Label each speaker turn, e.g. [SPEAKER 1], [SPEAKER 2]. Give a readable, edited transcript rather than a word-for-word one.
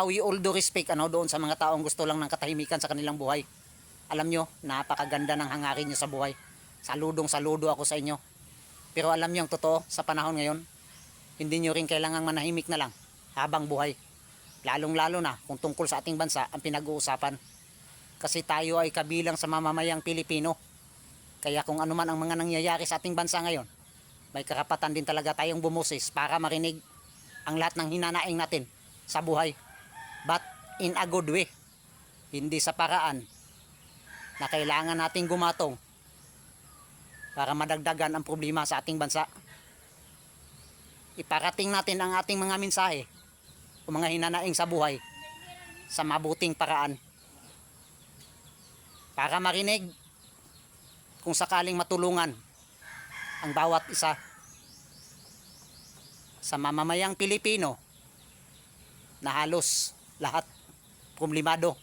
[SPEAKER 1] we all do respect doon sa mga taong gusto lang ng katahimikan sa kanilang buhay. Alam nyo, napakaganda ng hangarin nyo sa buhay. Saludo ako sa inyo. Pero alam nyo ang totoo sa panahon ngayon, hindi nyo rin kailangang manahimik na lang habang buhay. Lalong lalo na kung tungkol sa ating bansa ang pinag-uusapan. Kasi tayo ay kabilang sa mamamayang Pilipino. Kaya kung ano man ang mga nangyayari sa ating bansa ngayon, may karapatan din talaga tayong bumusis para marinig ang lahat ng hinanaing natin sa buhay. But in a good way. Hindi sa paraan na kailangan nating gumatong para madagdagan ang problema sa ating bansa. Iparating natin ang ating mga mensahe o mga hinanaing sa buhay sa mabuting paraan para marinig kung sakaling matulungan ang bawat isa sa mamamayang Pilipino na halos lahat problemado